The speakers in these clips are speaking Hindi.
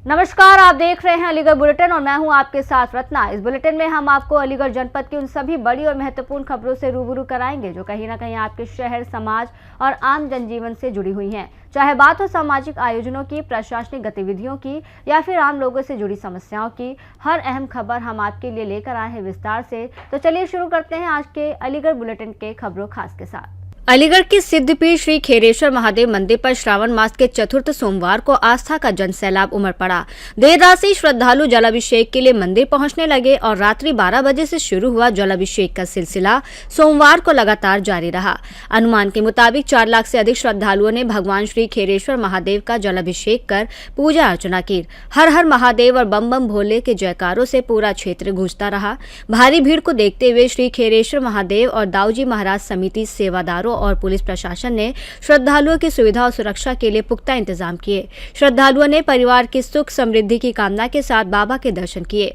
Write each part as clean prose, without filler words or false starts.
नमस्कार, आप देख रहे हैं अलीगढ़ बुलेटिन और मैं हूं आपके साथ रत्ना। इस बुलेटिन में हम आपको अलीगढ़ जनपद की उन सभी बड़ी और महत्वपूर्ण खबरों से रूबरू कराएंगे जो कहीं ना कहीं आपके शहर, समाज और आम जनजीवन से जुड़ी हुई हैं। चाहे बात हो सामाजिक आयोजनों की, प्रशासनिक गतिविधियों की या फिर आम लोगों से जुड़ी समस्याओं की, हर अहम खबर हम आपके लिए लेकर आए हैं विस्तार से। तो चलिए शुरू करते हैं आज के अलीगढ़ बुलेटिन के खबरों खास के साथ। अलीगढ़ के सिद्धपीठ श्री खेरेश्वर महादेव मंदिर पर श्रावण मास के चतुर्थ सोमवार को आस्था का जनसैलाब उमड़ पड़ा। देर रात से श्रद्धालु जलाभिषेक के लिए मंदिर पहुंचने लगे और रात्रि 12 बजे से शुरू हुआ जलाभिषेक का सिलसिला सोमवार को लगातार जारी रहा। अनुमान के मुताबिक 4 लाख से अधिक श्रद्धालुओं ने भगवान श्री खेरेश्वर महादेव का जलाभिषेक कर पूजा अर्चना की। हर हर महादेव और बम बम भोले के जयकारों से पूरा क्षेत्र गूंजता रहा। भारी भीड़ को देखते हुए श्री खेरेश्वर महादेव और दाऊजी महाराज समिति सेवादारों और पुलिस प्रशासन ने श्रद्धालुओं की सुविधा और सुरक्षा के लिए पुख्ता इंतजाम किए। श्रद्धालुओं ने परिवार की सुख समृद्धि की कामना के साथ बाबा के दर्शन किए।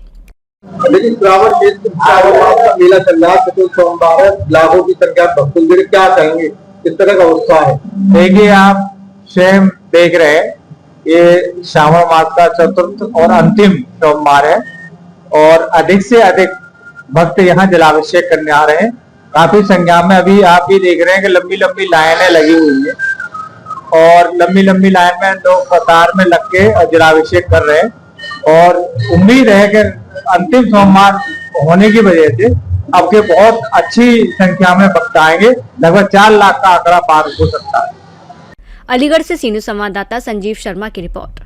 लेकिन श्रावण मास का मेला चल रहा है, चतुर्थ सोमवार है, लाखों की संख्या भक्तों, क्या कहेंगे, किस तरह का उत्साह है? देखिए, आप स्वयं देख रहे हैं, ये श्रावण मास का चतुर्थ और अंतिम सोमवार है और अधिक से अधिक भक्त यहाँ जलाभिषेक करने आ रहे हैं। काफी संख्या में अभी आप भी देख रहे हैं कि लंबी लंबी लाइनें लगी हुई है और लंबी लंबी लाइन में लोग कतार में लग के जलाभिषेक कर रहे हैं और उम्मीद है कि अंतिम सोमवार होने की वजह से अब के बहुत अच्छी संख्या में भक्त आएंगे। लगभग 4 लाख का आंकड़ा पार हो सकता है। अलीगढ़ से सीनू संवाददाता संजीव शर्मा की रिपोर्ट।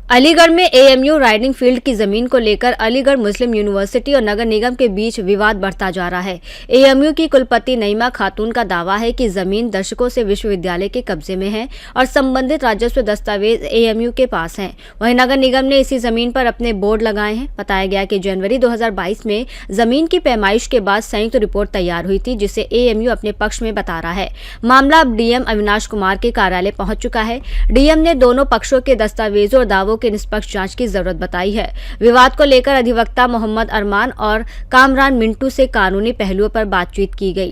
अलीगढ़ में एएमयू राइडिंग फील्ड की जमीन को लेकर अलीगढ़ मुस्लिम यूनिवर्सिटी और नगर निगम के बीच विवाद बढ़ता जा रहा है। एएमयू की कुलपति नईमा खातून का दावा है कि जमीन दशकों से विश्वविद्यालय के कब्जे में है और संबंधित राजस्व दस्तावेज एएमयू के पास हैं। वहीं नगर निगम ने इसी जमीन पर अपने बोर्ड लगाए हैं। बताया गया कि जनवरी 2022 में जमीन की पैमाइश के बाद संयुक्त रिपोर्ट तैयार हुई थी, जिसे एएमयू अपने पक्ष में बता रहा है। मामला अब डीएम अविनाश कुमार के कार्यालय पहुंच चुका है। डीएम ने दोनों पक्षों के दस्तावेजों और दावों की निष्पक्ष जांच की जरूरत बताई है। विवाद को लेकर अधिवक्ता मोहम्मद अरमान और कामरान मिंटू से कानूनी पहलुओं पर बातचीत की गई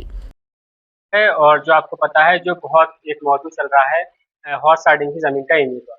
है। और जो आपको पता है, जो बहुत एक मौजू चल रहा है हॉर्स राइडिंग की जमीन का एमयू का,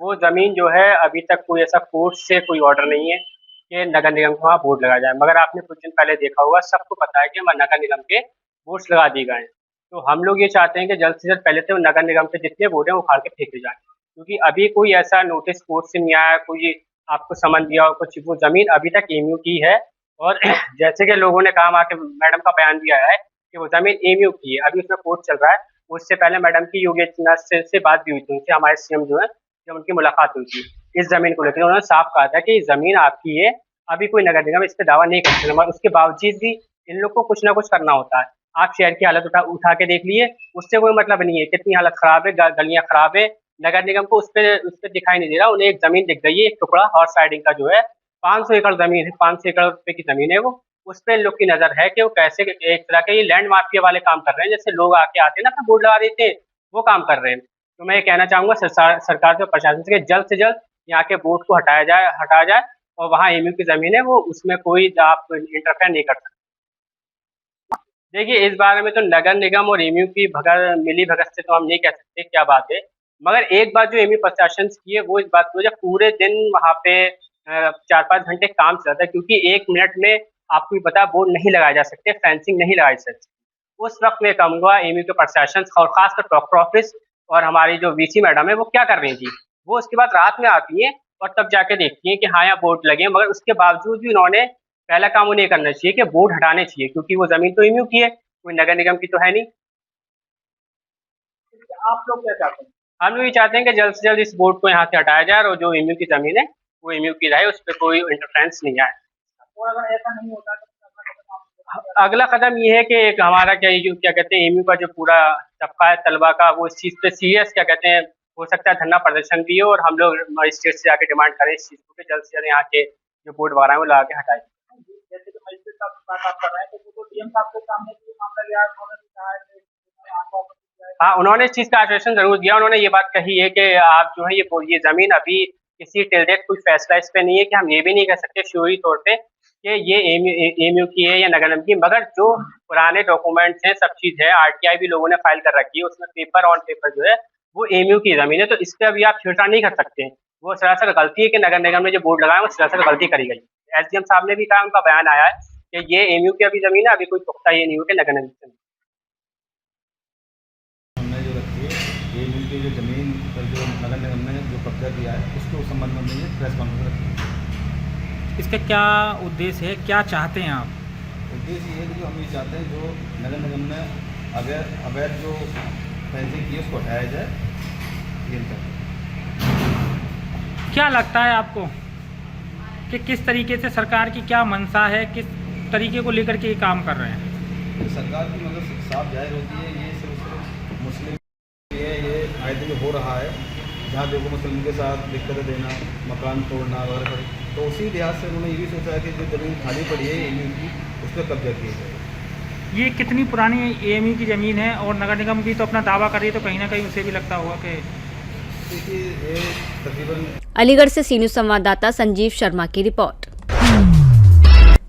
वो जमीन जो है अभी तक कोई ऐसा कोर्ट से कोई ऑर्डर नहीं है कि नगर निगम को वहाँ बोर्ड लगाया जाए। मगर आपने कुछ दिन पहले देखा होगा, सबको पता है कि नगर निगम के बोर्ड्स लगा दिए गए हैं। तो हम लोग ये चाहते हैं कि जल्द से जल्द पहले तो नगर निगम के जितने बोर्ड हैं वो उखाड़ के फेंके जाए, क्योंकि अभी कोई ऐसा नोटिस कोर्ट से नहीं आया, कोई आपको समन दिया हो कुछ। वो जमीन अभी तक एमयू की है और जैसे कि लोगों ने कहा, आके मैडम का बयान दिया है कि वो जमीन एमयू की है। अभी उसमें कोर्ट चल रहा है। उससे पहले मैडम की योगी आदित्यनाथ से बात भी हुई थी, उनसे हमारे सीएम जो है, जब उनकी मुलाकात हुई थी इस जमीन को लेकर, उन्होंने साफ कहा था कि जमीन आपकी है, अभी कोई नगर निगम इस पर दावा नहीं कर सकता। मगर उसके बावजूद भी इन लोग को कुछ ना कुछ करना होता है। आप शहर की हालत उठा के देख लिए, उससे कोई मतलब नहीं है। कितनी हालत खराब है, गलियां खराब है। नगर निगम को उस पर दिखाई नहीं दे रहा। उन्हें एक जमीन दिख गई है, एक टुकड़ा हॉर्स राइडिंग का जो है 500 एकड़ जमीन है, 500 एकड़ रुपए की जमीन है वो। उस पर इन लोग की नजर है कि वो कैसे एक तरह के ये लैंड माफिया वाले काम कर रहे हैं। जैसे लोग आके आते हैं ना, अपना बोर्ड लगा देते हैं, वो काम कर रहे हैं। तो मैं ये कहना चाहूंगा सरकार से, प्रशासन से जल्द यहाँ के बोर्ड को हटाया जाए और वहाँ एमयू की जमीन है वो, उसमें कोई आप इंटरफेयर नहीं कर सकते। देखिए, इस बारे में तो नगर निगम और एमयू की मिली भगत से तो हम नहीं कह सकते क्या बात है। मगर एक बात जो एमयू प्रशासन की है वो इस बात की वजह, पूरे दिन वहाँ पे 4-5 घंटे काम चलता है, क्योंकि 1 मिनट में आपको भी पता है बोर्ड नहीं लगाए जा सकते, फेंसिंग नहीं लगाई सकती। उस वक्त मैं कहूँगा एमयू के प्रशासन और खासकर डॉक्टर ऑफिस और हमारी जो वीसी मैडम है वो क्या कर रही थी, वो उसके बाद रात में आती है और तब जाके देखती है कि हाँ यहाँ बोर्ड लगे हैं। मगर उसके बावजूद भी उन्होंने पहला काम उन्हें करना चाहिए कि बोर्ड हटाने चाहिए, क्योंकि वो जमीन तो एमयू की है, कोई नगर निगम की तो है नहीं। आप लोग क्या चाहते हैं? हम लोग ये चाहते हैं कि जल्द से जल्द इस बोर्ड को यहाँ से हटाया जाए और जो एमयू की जमीन है वो एमयू की रहे, उस पर कोई इंटरफेरेंस नहीं आए। और अगर ऐसा नहीं होता तो अगला कदम ये है कि एक हमारा क्या कहते हैं, एमयू का जो पूरा तबका है तलबा का, वो इस चीज़ पे सीरियस क्या कहते हैं, हो सकता है धरना प्रदर्शन भी हो और हम लोग मजिस्ट्रेट से जाके डिमांड करें इस चीज़ को कि जल्द से जल्द यहाँ के जो बोर्ड वगैरह है वो लगा के हटाए। जैसे कि मजिस्ट्रेट साहब बात आप कर रहे हैं, तो डीएम साहब के सामने मामला लिया, उन्होंने कहा है। हाँ, उन्होंने इस चीज़ का आश्वासन जरूर दिया। उन्होंने ये बात कही है कि आप जो है ये जमीन अभी किसी टिल डेट कोई फैसला इस पे नहीं है कि हम ये भी नहीं कह सकते श्योरी तौर पे कि ये एएमयू की है या नगर निगम की, मगर जो पुराने डॉक्यूमेंट्स हैं, सब चीज़ है, आरटीआई भी लोगों ने फाइल कर रखी है, उसमें पेपर ऑन पेपर जो है वो एएमयू की ज़मीन है, तो इस पे अभी आप छेड़छाड़ नहीं कर सकते हैं। वो सरासर गलती है कि नगर निगम ने जो बोर्ड लगाया वो सरासर गलती करी गई। एसडीएम साहब ने भी कहा, उनका बयान आया है कि ये एएमयू की अभी ज़मीन है, अभी कोई पुख्ता ये नहीं हो कि नगर निगम की ज़मीन। हमने जो रखी है एएमयू की जो ज़मीन पर जो नगर निगम ने जो कब्जा किया है उसके संबंध में हमने ये प्रेस कॉन्फ्रेंस रखी है। इसका क्या उद्देश्य है, क्या चाहते हैं आप? उद्देश्य ये है कि हम ये चाहते हैं जो नगर निगम ने अवैध जो फेंसिंग की है उसको हटाया जाए, ये चाहते हैं। क्या लगता है आपको कि किस तरीके से सरकार की क्या मंशा है, किस तरीके को लेकर के ये काम कर रहे हैं? ये सरकार की मतलब साफ जाहिर होती है, ये सिर्फ मुस्लिम ये आए दिन हो रहा है, जहाँ देखो मुस्लिम के साथ दिक्कतें देना, मकान तोड़ना वगैरह, तो उसी लिहाज से उन्होंने ये भी सोचा है कि जो ज़मीन खाली पड़ी है एएमयू की उस पर कब्जा किया जाए। ये कितनी पुरानी एएमयू की ज़मीन है और नगर निगम भी तो अपना दावा कर रही है, तो कहीं ना कहीं उसे भी लगता होगा कि देखिए ये तकरीबन अलीगढ़ से सी न्यूज़ संवाददाता संजीव शर्मा की रिपोर्ट।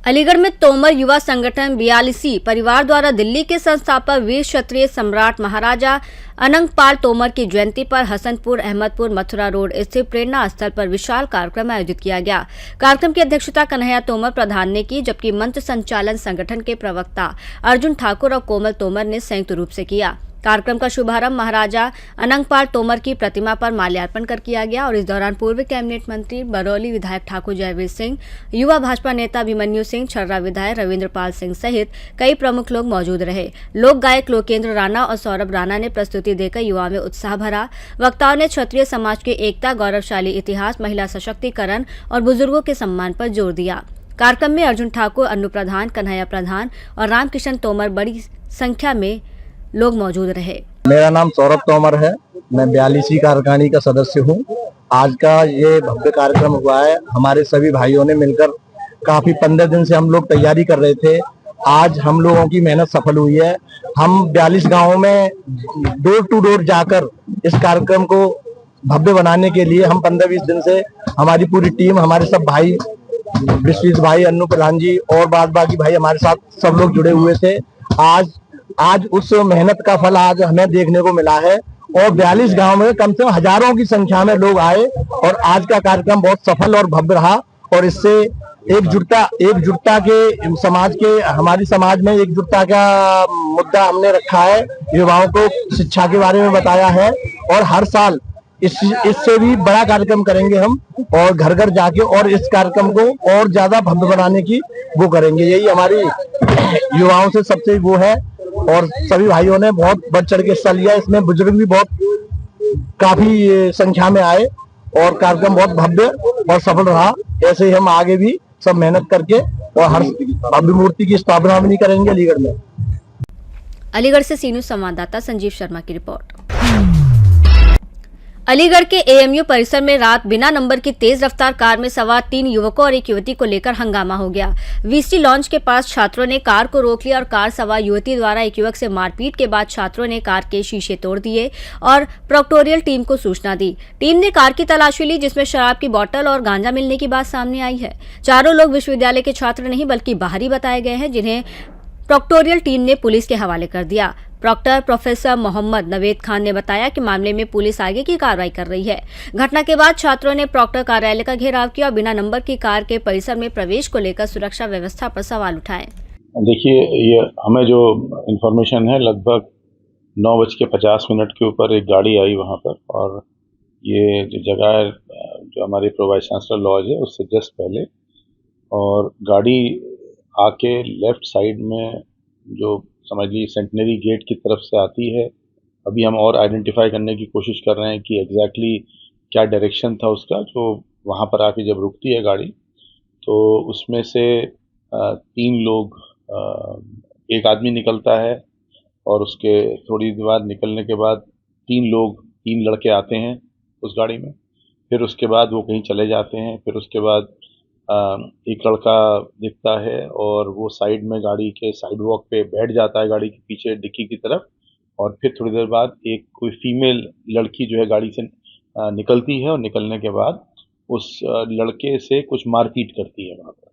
अलीगढ़ में तोमर युवा संगठन 42 परिवार द्वारा दिल्ली के संस्थापक वीर क्षत्रिय सम्राट महाराजा अनंगपाल तोमर की जयंती पर हसनपुर, अहमदपुर, मथुरा रोड स्थित प्रेरणा स्थल पर विशाल कार्यक्रम आयोजित किया गया। कार्यक्रम की अध्यक्षता कन्हैया तोमर प्रधान ने की, जबकि मंच संचालन संगठन के प्रवक्ता अर्जुन ठाकुर और कोमल तोमर ने संयुक्त रूप से किया। कार्यक्रम का शुभारंभ महाराजा अनंगपाल तोमर की प्रतिमा पर माल्यार्पण कर किया गया और इस दौरान पूर्व कैबिनेट मंत्री बरौली विधायक ठाकुर जयवीर सिंह, युवा भाजपा नेता अभिमन्यु सिंह, छर्रा विधायक रविंद्र पाल सिंह सहित कई प्रमुख लोग मौजूद रहे। लोक गायक लोकेंद्र राणा और सौरभ राणा ने प्रस्तुति देकर युवाओं में उत्साह भरा। वक्ताओं ने क्षत्रिय समाज की एकता, गौरवशाली इतिहास, महिला सशक्तिकरण और बुजुर्गों के सम्मान पर जोर दिया। कार्यक्रम में अर्जुन ठाकुर, अन्नू प्रधान, कन्हैया प्रधान और रामकिशन तोमर बड़ी संख्या में लोग मौजूद रहे। मेरा नाम सौरभ तोमर है, मैं 42 कार्यकारिणी का सदस्य हूँ। आज का ये भव्य कार्यक्रम हुआ है, हमारे सभी भाइयों ने मिलकर काफी 15 दिन से हम लोग तैयारी कर रहे थे। आज हम लोगों की मेहनत सफल हुई है। हम 42 गांवों में डोर टू डोर जाकर इस कार्यक्रम को भव्य बनाने के लिए हम 15-20 दिन से हमारी पूरी टीम, हमारे सब भाई, विश्वेश भाई, अन्नू प्रधान जी और बाद बाकी भाई हमारे साथ सब लोग जुड़े हुए थे। आज उस मेहनत का फल आज हमें देखने को मिला है और 42 गांव में कम से कम हजारों की संख्या में लोग आए और आज का कार्यक्रम बहुत सफल और भव्य रहा। और इससे एकजुटता के समाज के हमारी समाज में एकजुटता का मुद्दा हमने रखा है। युवाओं को शिक्षा के बारे में बताया है और हर साल इससे भी बड़ा कार्यक्रम करेंगे हम और घर घर जाके और इस कार्यक्रम को और ज्यादा भव्य बनाने की वो करेंगे। यही हमारी युवाओं से सबसे वो है और सभी भाइयों ने बहुत बढ़ चढ़ के हिस्सा लिया। इसमें बुजुर्ग भी बहुत काफी संख्या में आए और कार्यक्रम बहुत भव्य और सफल रहा। ऐसे ही हम आगे भी सब मेहनत करके और हर भव्य मूर्ति की स्थापना भी करेंगे अलीगढ़ में। अलीगढ़ से सी न्यूज़ संवाददाता संजीव शर्मा की रिपोर्ट। अलीगढ़ के एएमयू परिसर में रात बिना नंबर की तेज रफ्तार कार में सवार 3 युवकों और एक युवती को लेकर हंगामा हो गया। वीसी लॉन्च के पास छात्रों ने कार को रोक लिया और कार सवार युवती द्वारा एक युवक से मारपीट के बाद छात्रों ने कार के शीशे तोड़ दिए और प्रोक्टोरियल टीम को सूचना दी। टीम ने कार की तलाशी ली, जिसमें शराब की बोतल और गांजा मिलने की बात सामने आई है। चारों लोग विश्वविद्यालय के छात्र नहीं बल्कि बाहरी बताए गए हैं, जिन्हें प्रोक्टोरियल टीम ने पुलिस के हवाले कर दिया। प्रॉक्टर प्रोफेसर मोहम्मद नवेद खान ने बताया कि मामले में पुलिस आगे की कार्रवाई कर रही है। घटना के बाद छात्रों ने प्रॉक्टर कार्यालय का घेराव किया और बिना नंबर की कार के परिसर में प्रवेश को लेकर सुरक्षा व्यवस्था पर सवाल उठाए। देखिए, ये हमें जो इन्फॉर्मेशन है, लगभग 9:50 के ऊपर एक गाड़ी आई वहाँ पर और ये जो जगह है जो हमारी प्रो वाइस चांसलर लॉज है उससे जस्ट पहले, और गाड़ी आके लेफ्ट साइड में जो समझ लीजिए सेंटनरी गेट की तरफ से आती है। अभी हम और आइडेंटिफाई करने की कोशिश कर रहे हैं कि एग्जैक्टली क्या डायरेक्शन था उसका। जो वहाँ पर आके जब रुकती है गाड़ी तो उसमें से 3 लोग, एक आदमी निकलता है और उसके थोड़ी देर बाद निकलने के बाद 3 लड़के आते हैं उस गाड़ी में। फिर उसके बाद वो कहीं चले जाते हैं। फिर उसके बाद एक लड़का दिखता है और वो साइड में गाड़ी के साइड वॉक पे बैठ जाता है गाड़ी के पीछे डिक्की की तरफ। और फिर थोड़ी देर बाद एक कोई फीमेल लड़की जो है गाड़ी से निकलती है और निकलने के बाद उस लड़के से कुछ मारपीट करती है वहाँ पर।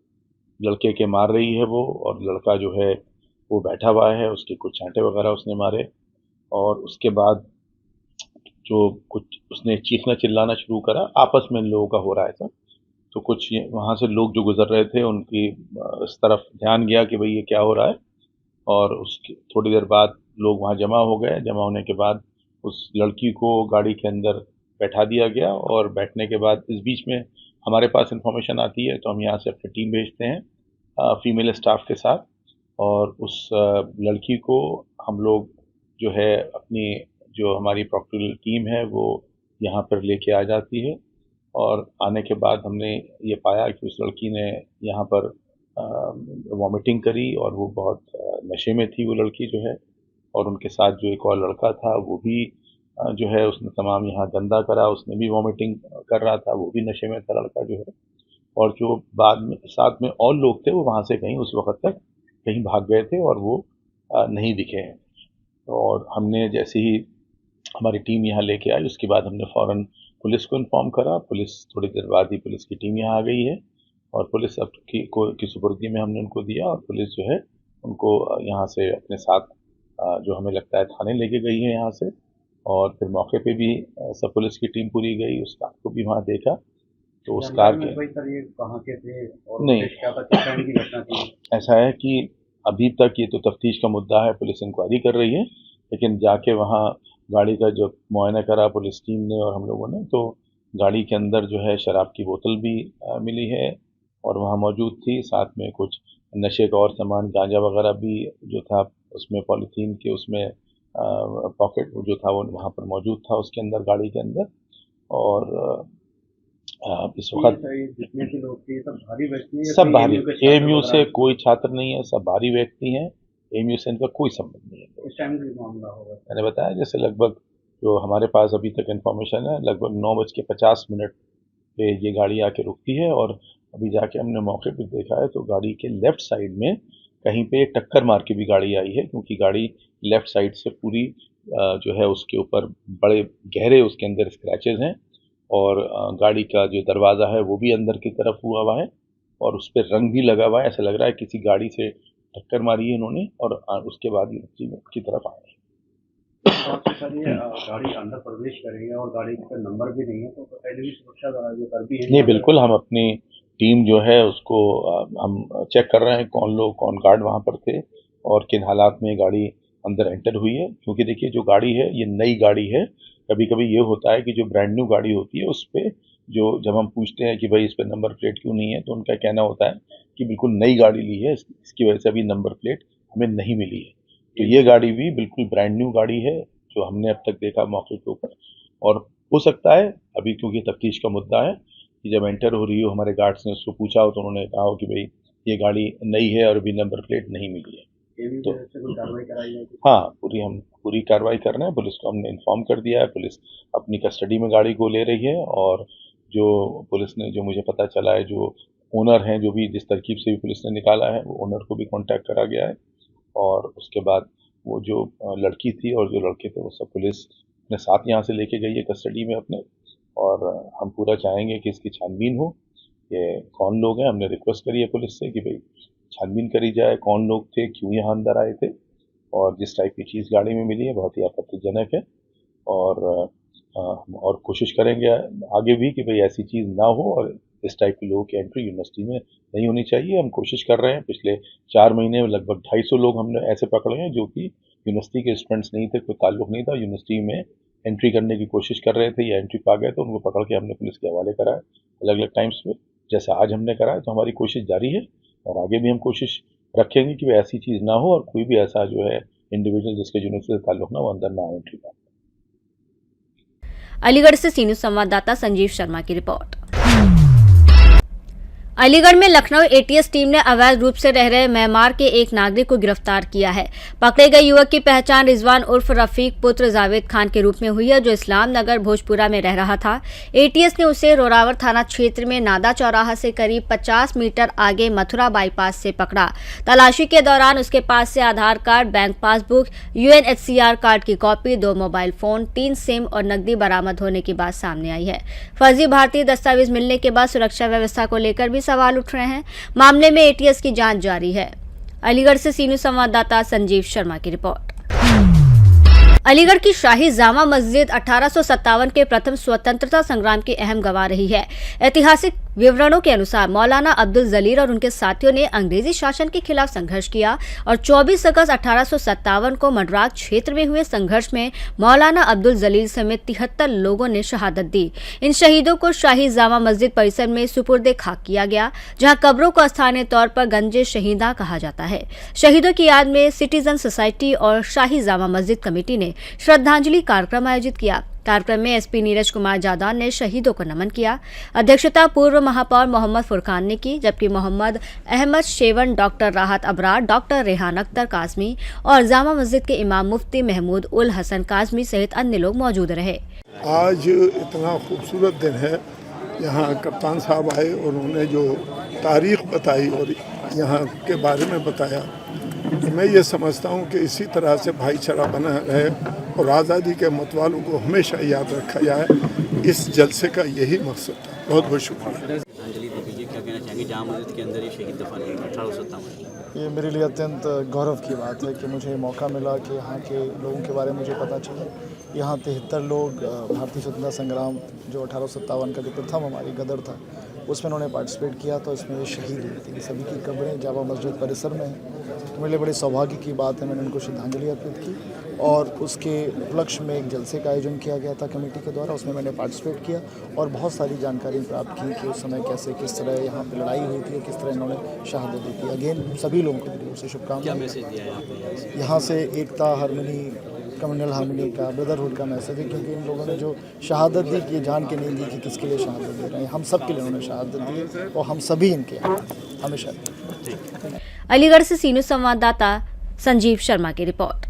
लड़के के मार रही है वो, और लड़का जो है वो बैठा हुआ है, उसके कुछ चांटे वगैरह उसने मारे। और उसके बाद जो कुछ उसने चीखना चिल्लाना शुरू करा, आपस में इन लोगों का हो रहा है सब। तो कुछ वहाँ से लोग जो गुजर रहे थे उनकी इस तरफ ध्यान गया कि भाई ये क्या हो रहा है, और उसकी थोड़ी देर बाद लोग वहाँ जमा हो गए। जमा होने के बाद उस लड़की को गाड़ी के अंदर बैठा दिया गया, और बैठने के बाद इस बीच में हमारे पास इंफॉर्मेशन आती है तो हम यहाँ से अपनी टीम भेजते हैं फीमेल स्टाफ के साथ, और उस लड़की को हम लोग जो है अपनी जो हमारी प्रोक्टोरियल टीम है वो यहाँ पर लेके आ जाती है। और आने के बाद हमने ये पाया कि उस लड़की ने यहाँ पर वॉमिटिंग करी, और वो बहुत नशे में थी वो लड़की जो है। और उनके साथ जो एक और लड़का था वो भी जो है उसने तमाम यहाँ गंदा करा, उसने भी वॉमिटिंग कर रहा था, वो भी नशे में था लड़का जो है। और जो बाद में साथ में और लोग थे वो वहाँ से कहीं उस वक्त तक कहीं भाग गए थे और वो नहीं दिखे हैं। और हमने जैसे ही हमारी टीम यहाँ लेके आई उसके बाद हमने फ़ौरन पुलिस को इन्फॉर्म करा। पुलिस थोड़ी देर बाद ही पुलिस की टीम यहाँ आ गई है, और पुलिस अब की सुपुर्दी में हमने उनको दिया, और पुलिस जो है उनको यहाँ से अपने साथ जो हमें लगता है थाने लेके गई है यहाँ से। और फिर मौके पे भी सब पुलिस की टीम पूरी गई, उस कार को भी वहाँ देखा। तो उस कार के कहाँ के थे और नहीं, क्या पता की घटना थी? ऐसा है कि अभी तक ये तो तफ्तीश का मुद्दा है, पुलिस इंक्वायरी कर रही है, लेकिन जाके वहाँ गाड़ी का जो मुआयना करा पुलिस टीम ने और हम लोगों ने, तो गाड़ी के अंदर जो है शराब की बोतल भी मिली है और वहाँ मौजूद थी। साथ में कुछ नशे का और सामान, गांजा वगैरह भी जो था उसमें पॉलीथीन के उसमें पॉकेट जो था वो वहाँ पर मौजूद था उसके अंदर, गाड़ी के अंदर। और इस वक्त जितने भी लोग थे सब भारी व्यक्ति हैं, सब बाहरी, एएमयू से कोई छात्र नहीं है, सब बाहरी व्यक्ति हैं, एएमयू से इनका कोई संबंध नहीं है। इस टाइम भी मामला होगा, मैंने बताया जैसे लगभग जो हमारे पास अभी तक इन्फॉर्मेशन है लगभग 9:50 पे ये गाड़ी आके रुकती है। और अभी जाके हमने मौके पर देखा है तो गाड़ी के लेफ्ट साइड में कहीं पे एक टक्कर मार के भी गाड़ी आई है, क्योंकि गाड़ी लेफ्ट साइड से पूरी जो है उसके ऊपर बड़े गहरे उसके अंदर स्क्रैचेस हैं, और गाड़ी का जो दरवाज़ा है वो भी अंदर की तरफ हुआ है, और उस पर रंग भी लगा हुआ है। ऐसा लग रहा है किसी गाड़ी से टक्कर मारी है इन्होंने और उसके बाद ये की तरफ आए। गाड़ी अंदर प्रवेश करेंगे और गाड़ी का नंबर भी नहीं है, तो पहले भी सुरक्षा जो कर भी है। नहीं, बिल्कुल, हम अपनी टीम जो है उसको हम चेक कर रहे हैं कौन गार्ड वहाँ पर थे और किन हालात में गाड़ी अंदर एंटर हुई है। क्योंकि देखिए जो गाड़ी है ये नई गाड़ी है। कभी कभी ये होता है कि जो ब्रांड न्यू गाड़ी होती है उस पर जो जब हम पूछते हैं कि भाई इस पर नंबर प्लेट क्यों नहीं है, तो उनका कहना होता है कि बिल्कुल नई गाड़ी ली है, इसकी वजह से अभी नंबर प्लेट हमें नहीं मिली है। तो ये गाड़ी भी बिल्कुल ब्रांड न्यू गाड़ी है जो हमने अब तक देखा मौके के ऊपर। और हो सकता है अभी क्योंकि तफ्तीश का मुद्दा है कि जब एंटर हो रही हो हमारे गार्ड्स ने उसको पूछा हो तो उन्होंने कहा हो कि भाई ये गाड़ी नई है और अभी नंबर प्लेट नहीं मिली है। तो हाँ, हम पूरी कार्रवाई कर रहे हैं। पुलिस को हमने इन्फॉर्म कर दिया है, पुलिस अपनी कस्टडी में गाड़ी को ले रही है। और जो पुलिस ने जो मुझे पता चला है जो ओनर हैं, जो भी जिस तरकीब से भी पुलिस ने निकाला है, वो ओनर को भी कांटेक्ट करा गया है। और उसके बाद वो जो लड़की थी और जो लड़के थे वो सब पुलिस अपने साथ यहाँ से लेके गई है कस्टडी में अपने। और हम पूरा चाहेंगे कि इसकी छानबीन हो, ये कौन लोग हैं। हमने रिक्वेस्ट करी है पुलिस से कि भाई छानबीन करी जाए, कौन लोग थे, क्यों यहाँ अंदर आए थे, और जिस टाइप की चीज़ गाड़ी में मिली है बहुत ही आपत्तिजनक है। और कोशिश करेंगे आगे भी कि भाई ऐसी चीज़ ना हो और इस टाइप के लोगों की एंट्री यूनिवर्सिटी में नहीं होनी चाहिए। हम कोशिश कर रहे हैं, पिछले 4 महीने में लगभग 250 लोग हमने ऐसे पकड़े हैं जो कि यूनिवर्सिटी के स्टूडेंट्स नहीं थे, कोई ताल्लुक नहीं था, यूनिवर्सिटी में एंट्री करने की कोशिश कर रहे थे या एंट्री पा गए तो उनको पकड़ के हमने पुलिस के हवाले करा है अलग अलग टाइम्स में, जैसे आज हमने करा है। तो हमारी कोशिश जारी है और आगे भी हम कोशिश रखेंगे कि वह ऐसी चीज़ ना हो और कोई भी ऐसा जो है इंडिविजुअल जिसके यूनिवर्सिटी से ताल्लुक ना, वो अंदर ना आए एंट्री पाए। अलीगढ़ से सी न्यूज़ संवाददाता संजीव शर्मा की रिपोर्ट। अलीगढ़ में लखनऊ एटीएस टीम ने अवैध रूप से रह रहे म्यांमार के एक नागरिक को गिरफ्तार किया है। पकड़े गए युवक की पहचान रिजवान उर्फ रफीक पुत्र जावेद खान के रूप में हुई है, जो इस्लाम नगर भोजपुरा में रह रहा था। एटीएस ने उसे रोरावर थाना क्षेत्र में नादा चौराहा से करीब 50 मीटर आगे मथुरा बाईपास से पकड़ा। तलाशी के दौरान उसके पास से Aadhaar card, bank passbook, UNHCR card की कॉपी, 2 मोबाइल फोन, 3 सिम और नकदी बरामद होने की बात सामने आई है। फर्जी भारतीय दस्तावेज मिलने के बाद सुरक्षा व्यवस्था को लेकर भी सवाल उठ रहे हैं। मामले में एटीएस की जांच जारी है। अलीगढ़ से सीनू संवाददाता संजीव शर्मा की रिपोर्ट। अलीगढ़ की शाही जामा मस्जिद 1857 के प्रथम स्वतंत्रता संग्राम की अहम गवाह रही है। ऐतिहासिक विवरणों के अनुसार मौलाना अब्दुल जलील और उनके साथियों ने अंग्रेजी शासन के खिलाफ संघर्ष किया और 24 अगस्त 1857 को मडराग क्षेत्र में हुए संघर्ष में मौलाना अब्दुल जलील समेत 73 लोगों ने शहादत दी। इन शहीदों को शाही जामा मस्जिद परिसर में सुपुर्दे खाक किया गया, जहां कब्रों को स्थानीय तौर पर गंजे शहीदा कहा जाता है। शहीदों की याद में सिटीजन सोसाइटी और शाही जामा मस्जिद कमेटी ने श्रद्धांजलि कार्यक्रम आयोजित किया। कार्यक्रम में एसपी नीरज कुमार जादौन ने शहीदों को नमन किया। अध्यक्षता पूर्व महापौर मोहम्मद फुरकान ने की, जबकि मोहम्मद अहमद शेवन, डॉक्टर राहत अबरार, डॉक्टर रेहान अख्तर काजमी और जामा मस्जिद के इमाम मुफ्ती महमूद उल हसन काजमी सहित अन्य लोग मौजूद रहे। आज इतना खूबसूरत दिन है, यहाँ कप्तान साहब आए और उन्होंने जो तारीख बताई और यहाँ के बारे में बताया, मैं ये समझता हूँ कि इसी तरह से भाईचारा बना रहे और आज़ादी के मतवालों को हमेशा याद रखा जाए। इस जलसे का यही मकसद था। बहुत बहुत शुक्रिया। श्रद्धांजलि दीजिए, क्या कहना चाहेंगे? जामा मस्जिद के अंदर ये शहीद दफन हुए 1857। ये मेरे लिए अत्यंत गौरव की बात है कि मुझे मौका मिला कि यहाँ के लोगों के बारे में मुझे पता चला। यहाँ 73 लोग भारतीय स्वतंत्रता संग्राम जो 1857 का जो प्रथम हमारी गदर था उसमें उन्होंने पार्टिसिपेट किया, तो इसमें ये शहीद हुए थे। सभी की कब्रें जामा मस्जिद परिसर में हैं। तो मेरे लिए बड़े सौभाग्य की बात है, मैंने उनको श्रद्धांजलि अर्पित की और उसके उपलक्ष्य में एक जलसे का आयोजन किया गया था कमेटी के द्वारा। उसमें मैंने पार्टिसिपेट किया और बहुत सारी जानकारी प्राप्त की कि उस समय कैसे किस तरह यहाँ पर लड़ाई हुई थी और किस तरह इन्होंने शहादत दी थी। अगेन सभी लोगों को दिली उससे शुभकामनाएं। यहाँ से एकता, हारमोनी, कम्युनल हार्मनी का, ब्रदरहुड का मैसेज है, क्योंकि इन लोगों ने जो शहादत दी कि जान के नहीं दी कि किसके लिए शहादत दे रहे हैं, हम सब के लिए उन्होंने शहादत दी और हम सभी इनके हमेशा। अलीगढ़ से सीनू संवाददाता संजीव शर्मा की रिपोर्ट।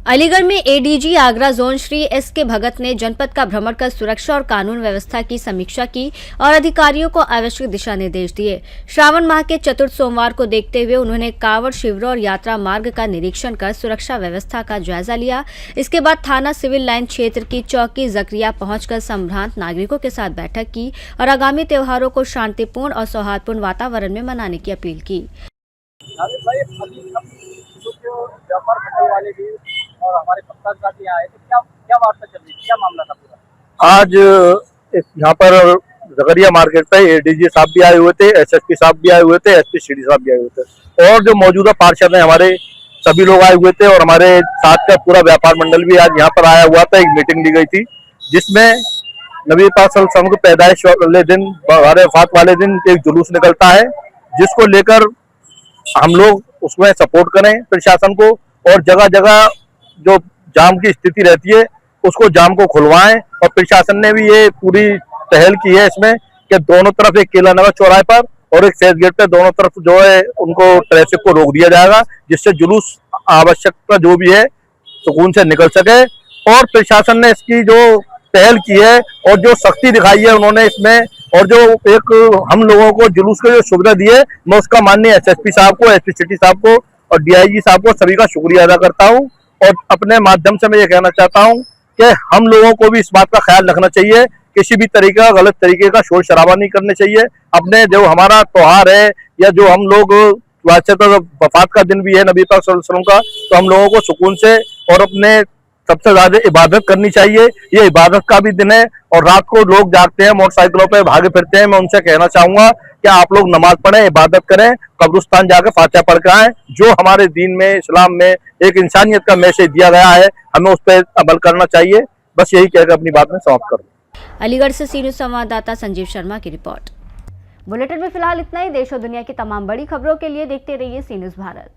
अलीगढ़ में ADG Agra zone Shri SK भगत ने जनपद का भ्रमण कर सुरक्षा और कानून व्यवस्था की समीक्षा की और अधिकारियों को आवश्यक दिशा निर्देश दिए। श्रावण माह के चतुर्थ सोमवार को देखते हुए उन्होंने कांवड़ शिविरों और यात्रा मार्ग का निरीक्षण कर सुरक्षा व्यवस्था का जायजा लिया। इसके बाद थाना सिविल लाइन क्षेत्र की चौकी जकरिया पहुंचकर संभ्रांत नागरिकों के साथ बैठक की और आगामी त्योहारों को शांतिपूर्ण और सौहार्दपूर्ण वातावरण में मनाने की अपील की। और हमारे कप्तान साहब यहाँ आए थे, क्या वार्ता चल रही थी, क्या मामला था पूरा? आज यहाँ पर जगरिया मार्केट पे एडीजी साहब भी आए हुए थे, SSP साहब भी आए हुए थे, SP CD साहब भी आए हुए थे और जो मौजूदा पार्षद हैं हमारे सभी लोग आए हुए थे और हमारे साथ का पूरा व्यापार मंडल भी आज यहाँ पर आया हुआ था। एक मीटिंग ली गई थी जिसमें नबी पाक सल्लल्लाहु अलैहि वसल्लम के पैदाइश वाले दिन, वफात वाले दिन एक जुलूस निकलता है, जिसको लेकर हम लोग उसमें सपोर्ट करें प्रशासन को और जगह जगह जो जाम की स्थिति रहती है उसको जाम को खुलवाएं। और प्रशासन ने भी ये पूरी पहल की है इसमें कि दोनों तरफ, एक केला नगर चौराहे पर और एक फेस गेट पे दोनों तरफ जो है उनको ट्रैफिक को रोक दिया जाएगा, जिससे जुलूस आवश्यकता जो भी है सुकून से निकल सके। और प्रशासन ने इसकी जो पहल की है और जो सख्ती दिखाई है उन्होंने इसमें, और जो एक हम लोगों को जुलूस की जो सुविधा दी है, मैं उसका माननीय SSP साहब को, SP सिटी साहब को और DIG साहब को सभी का शुक्रिया अदा करता हूँ। और अपने माध्यम से मैं ये कहना चाहता हूँ कि हम लोगों को भी इस बात का ख्याल रखना चाहिए, किसी भी तरीके का गलत तरीके का शोर शराबा नहीं करने चाहिए। अपने जो हमारा त्योहार है या जो हम लोग वैसे तो वफात का दिन भी है नबी पाक सल्लल्लाहु अलैहि वसल्लम का, तो हम लोगों को सुकून से और अपने सबसे ज्यादा इबादत करनी चाहिए। ये इबादत का भी दिन है और रात को लोग जागते हैं, मोटरसाइकिलों पे भागे फिरते हैं। मैं उनसे कहना चाहूंगा कि आप लोग नमाज पढ़ें, इबादत करें, कब्रिस्तान जाकर फातिहा पढ़ के आएं। जो हमारे दीन में, इस्लाम में एक इंसानियत का मैसेज दिया गया है, हमें उस पर अमल करना चाहिए। बस यही कहकर अपनी बात में समाप्त करूँ। अलीगढ़ से सीनू संवाददाता संजीव शर्मा की रिपोर्ट। बुलेटिन में फिलहाल इतना ही। देश और दुनिया की तमाम बड़ी खबरों के लिए देखते रहिए सी न्यूज़ भारत।